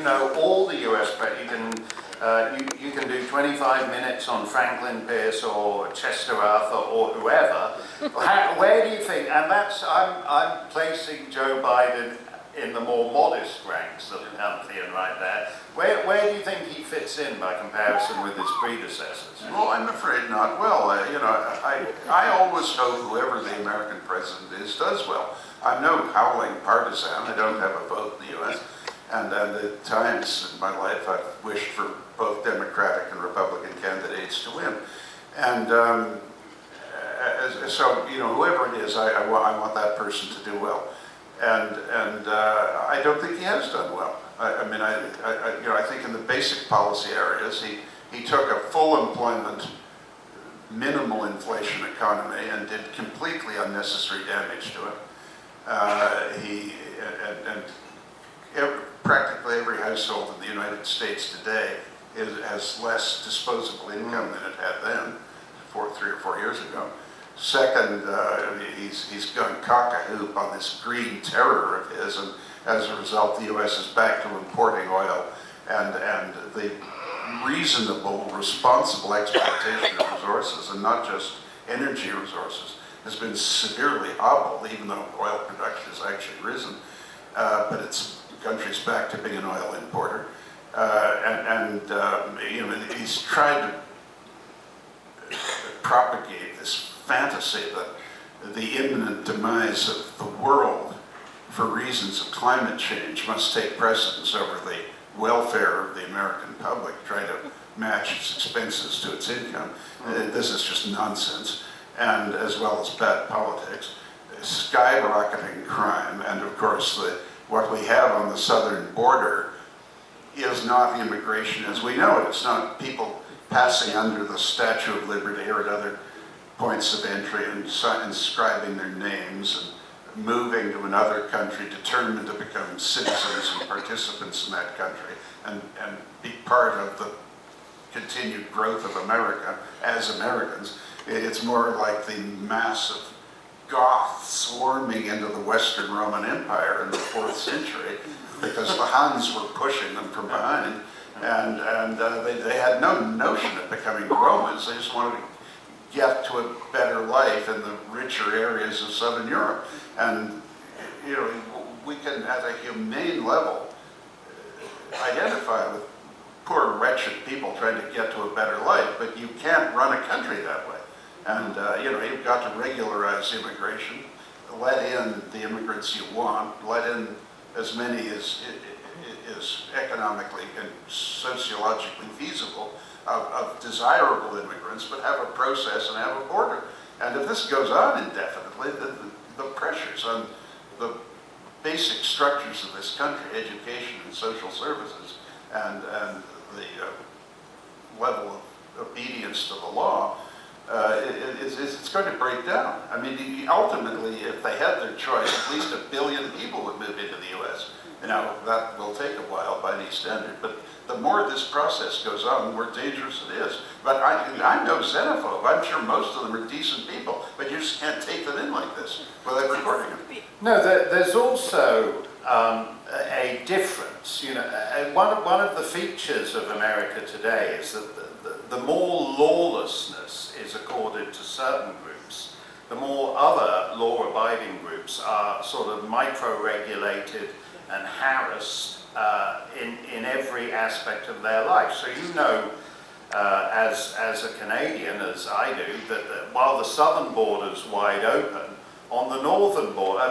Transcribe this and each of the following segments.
know all the US, but you can do 25 minutes on Franklin Pierce or Chester Arthur or whoever. Where do you think, and I'm placing Joe Biden in the more modest ranks of the pantheon right there. Where do you think he fits in by comparison with his predecessors? Well, I'm afraid not well. I always hope whoever the American president is does well. I'm no howling partisan. I don't have a vote in the U.S. And at times in my life I've wished for both Democratic and Republican candidates to win. And so, whoever it is, I want that person to do well. And I don't think he has done well. I think in the basic policy areas, he took a full employment, minimal inflation economy and did completely unnecessary damage to it. Practically every household in the United States today has less disposable income than it had then, 3 or 4 years ago. Second, he's gone cock-a-hoop on this green terror of his, and as a result, the U.S. is back to importing oil, and the reasonable, responsible exploitation of resources, and not just energy resources, has been severely hobbled, even though oil production has actually risen. But the country's back to being an oil importer, he's tried to propagate this fantasy that the imminent demise of the world for reasons of climate change must take precedence over the welfare of the American public, trying to match its expenses to its income. This is just nonsense, and as well as bad politics, skyrocketing crime, and of course what we have on the southern border is not immigration as we know it. It's not people passing under the Statue of Liberty or at other points of entry and inscribing their names and moving to another country determined to become citizens and participants in that country and be part of the continued growth of America as Americans. It's more like the mass of Goths swarming into the Western Roman Empire in the 4th century because the Huns were pushing them from behind, and they had no notion of becoming Romans. They just wanted to get to a better life in the richer areas of Southern Europe. And we can, at a humane level, identify with poor, wretched people trying to get to a better life, but you can't run a country that way. And you've got to regularize immigration, let in the immigrants you want, let in as many as is economically and sociologically feasible of desirable immigrants, but have a process and have a border. And if this goes on indefinitely, the pressures on the basic structures of this country, education and social services, and the level of obedience to the law, it's going to break down. I mean, ultimately, if they had their choice, at least 1 billion people would move into the U.S. That will take a while by any standard, but the more this process goes on, the more dangerous it is. But I'm no xenophobe. I'm sure most of them are decent people, but you just can't take them in like this without recording them. No, there's also a difference. One of the features of America today is that the more lawlessness is accorded to certain groups, the more other law-abiding groups are sort of micro-regulated and harassed in every aspect of their life. So as a Canadian, as I do, that while the southern border's wide open, on the northern border,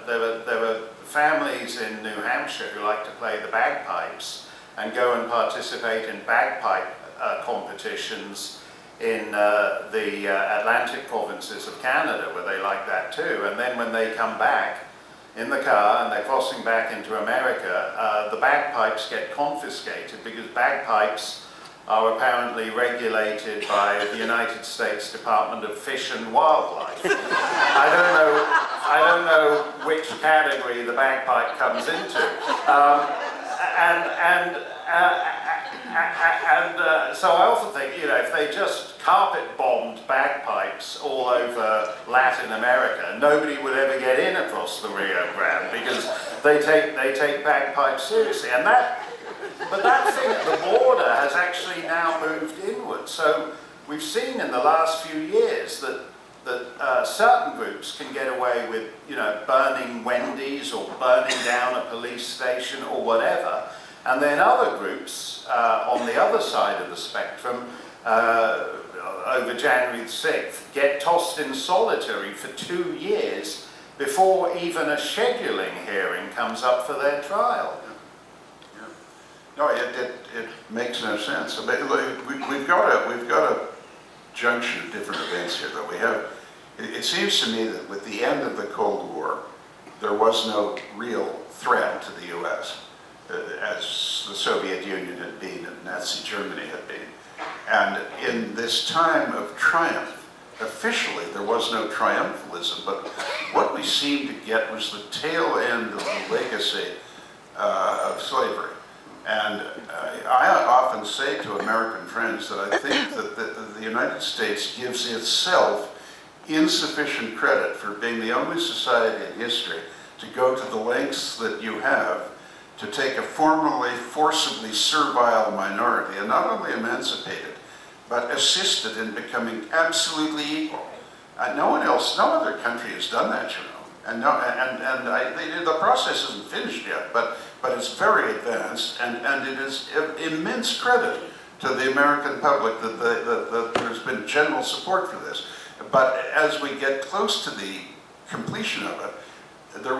there were families in New Hampshire who like to play the bagpipes and go and participate in bagpipe competitions in the Atlantic provinces of Canada, where they like that too. And then when they come back in the car and they're crossing back into America, the bagpipes get confiscated because bagpipes are apparently regulated by the United States Department of Fish and Wildlife. I don't know which category the bagpipe comes into. So I often think, if they just carpet-bombed bagpipes all over Latin America, nobody would ever get in across the Rio Grande because they take bagpipes seriously, and but that thing at the border has actually now moved inward. So we've seen in the last few years that certain groups can get away with, burning Wendy's or burning down a police station or whatever, and then other groups on the other side of the spectrum, over January the 6th, get tossed in solitary for 2 years before even a scheduling hearing comes up for their trial. Yeah. No, it makes no sense. I mean, we've got a junction of different events here, though. It seems to me that with the end of the Cold War, there was no real threat to the U.S. As the Soviet Union had been and Nazi Germany had been. And in this time of triumph, officially there was no triumphalism, but what we seemed to get was the tail end of the legacy of slavery. And I often say to American friends that I think that the United States gives itself insufficient credit for being the only society in history to go to the lengths that you have to take a forcibly servile minority and not only emancipate it, but assist it in becoming absolutely equal. No other country has done that, And the process isn't finished yet, but it's very advanced, and it is immense credit to the American public that there's been general support for this. But as we get close to the completion of it, there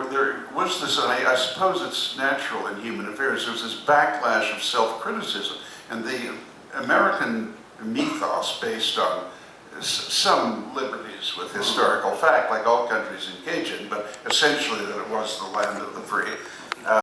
was this, and I suppose it's natural in human affairs, there was this backlash of self-criticism, and the American mythos based on some liberties with historical fact, like all countries engage in, but essentially that it was the land of the free,